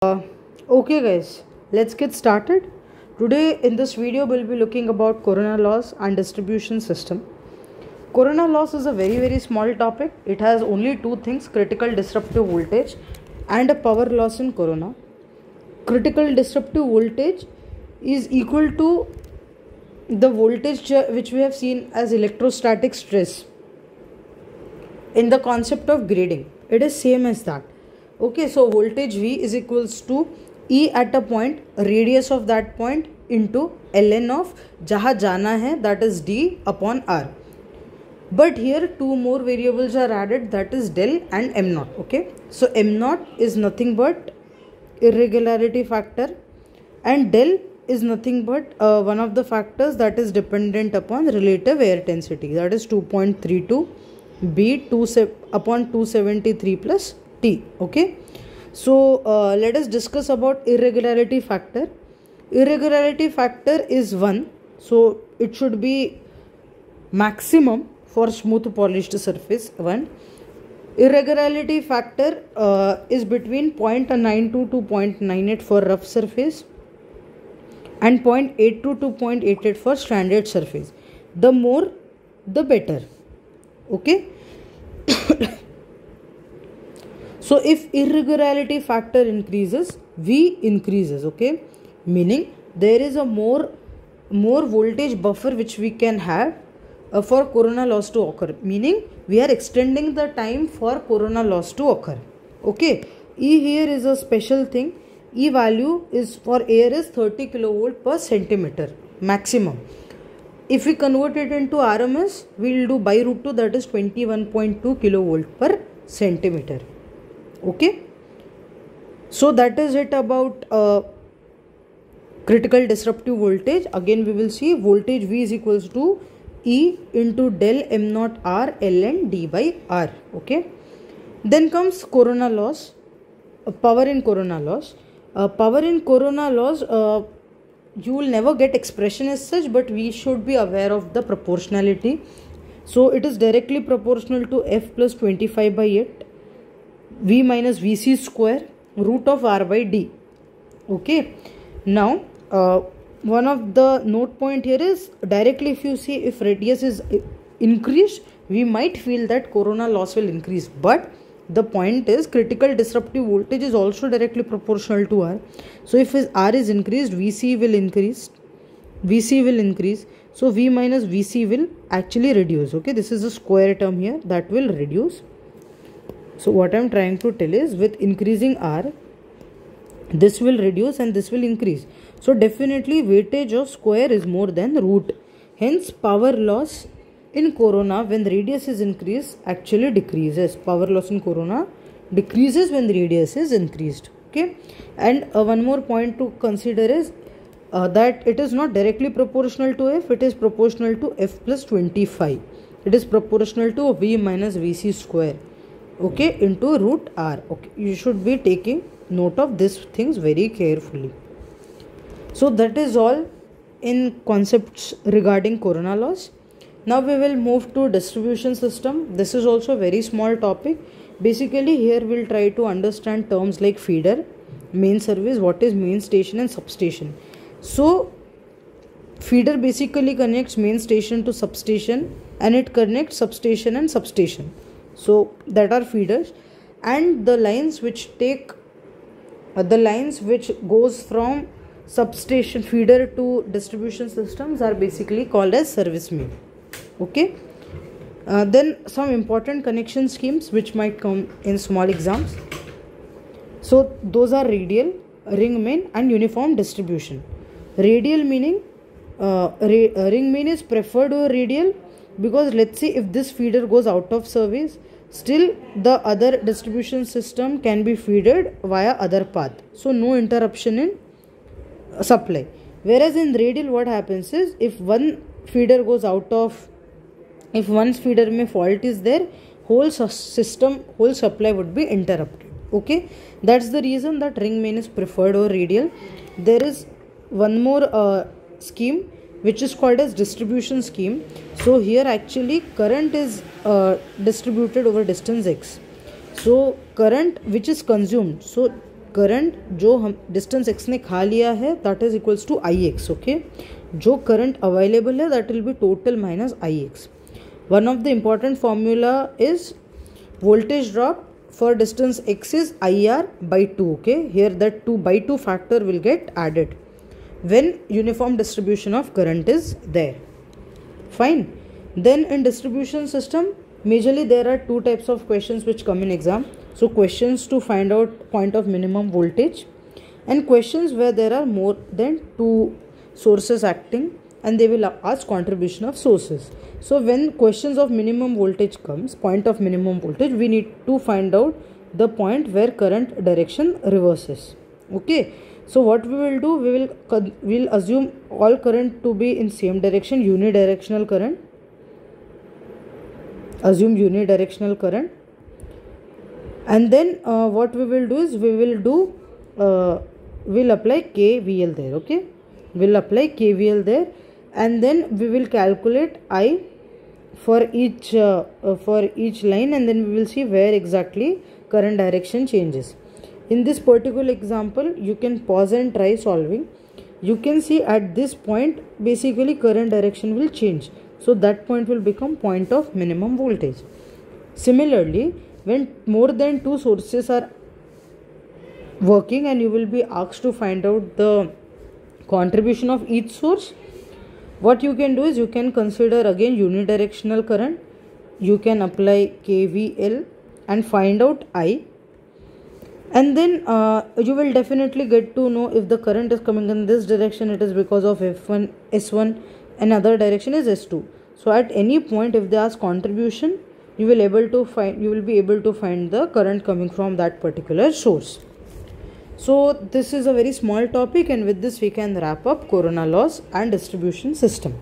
Uh, okay guys, let's get started. Today in this video we'll be looking about corona loss and distribution system. Corona loss is a very small topic. It has only two things: critical disruptive voltage and a power loss in corona. Critical disruptive voltage is equal to the voltage which we have seen as electrostatic stress in the concept of grading. It is same as that. Okay, so voltage V is equals to E at a point, radius of that point into ln of jaha jana hai, that is D upon R. But here two more variables are added, that is del and m naught. Okay, so m naught is nothing but irregularity factor and del is nothing but one of the factors that is dependent upon relative air density, that is 2.32 B upon 273 plus T. Okay, so let us discuss about irregularity factor. Irregularity factor is 1, so it should be maximum for smooth polished surface 1. Irregularity factor is between 0.92 to 0.98 for rough surface and 0.82 to 0.88 for standard surface. The more the better. Okay. So if irregularity factor increases, V increases. Okay, meaning there is a more voltage buffer which we can have for corona loss to occur, meaning we are extending the time for corona loss to occur. Okay, E here is a special thing. E value is for air is 30 kilovolt per centimeter maximum. If we convert it into RMS, we will do by root 2, that is 21.2 kilovolt per centimeter. Okay, so that is it about critical disruptive voltage. Again we will see voltage V is equals to E into del m naught R ln D by R. Okay, then comes corona loss, power in corona loss. Power in corona loss, you will never get expression as such, but we should be aware of the proportionality. So it is directly proportional to F plus 25 by 8 V minus Vc square root of R by D. Okay, now one of the note point here is directly if you see if radius is increased, we might feel that corona loss will increase, but the point is critical disruptive voltage is also directly proportional to R. So if R is increased, Vc will increase, so V minus Vc will actually reduce. Okay, this is a square term here that will reduce. So what I am trying to tell is with increasing R, this will reduce and this will increase. So definitely weightage of square is more than root. Hence power loss in corona when radius is increased actually decreases. Power loss in corona decreases when radius is increased. Okay, and one more point to consider is that it is not directly proportional to F, it is proportional to F plus 25. It is proportional to V minus Vc square. Okay, into root R. Okay, you should be taking note of these things very carefully. So that is all in concepts regarding corona loss. Now we will move to distribution system. This is also a very small topic. Basically here we will try to understand terms like feeder, main service, what is main station and substation. So feeder basically connects main station to substation and it connects substation and substation. So that are feeders, and the lines which take which goes from substation feeder to distribution systems are basically called as service main. Okay, then some important connection schemes which might come in small exams. So those are radial, ring main and uniform distribution. Radial meaning ring main is preferred over radial because let's say if this feeder goes out of service, still the other distribution system can be feeded via other path, so no interruption in supply. Whereas in radial what happens is if one feeder goes out of, if one feeder may fault is there, whole system, whole supply would be interrupted. Okay, that's the reason that ring main is preferred over radial. There is one more scheme which is called as distribution scheme. So here actually current is distributed over distance x. So current which is consumed, so current जो हम distance x ने खा लिया है that is equals to I x. Okay, जो current available है that will be total minus I x. One of the important formula is voltage drop for distance x is IR by 2. Okay, here that 2 by 2 factor will get added when uniform distribution of current is there. Fine. Then in distribution system, majorly there are two types of questions which come in exam. So questions to find out point of minimum voltage and questions where there are more than two sources acting and they will ask contribution of sources. So when questions of minimum voltage comes, point of minimum voltage, we need to find out the point where current direction reverses. Okay, so what we will do, we will assume all current to be in same direction, unidirectional current. Assume unidirectional current, and then what we will do is we'll apply KVL there. Okay, we'll apply KVL there, and then we will calculate I for each line, and then we will see where exactly current direction changes. In this particular example, you can pause and try solving. You can see at this point basically current direction will change, so that point will become point of minimum voltage. Similarly, when more than two sources are working and you will be asked to find out the contribution of each source, what you can do is you can consider again unidirectional current. You can apply KVL and find out I, and then you will definitely get to know if the current is coming in this direction, it is because of F1, S1, and other direction is S2. So at any point if they ask contribution, you will be able to find the current coming from that particular source. So this is a very small topic, and with this we can wrap up corona loss and distribution system.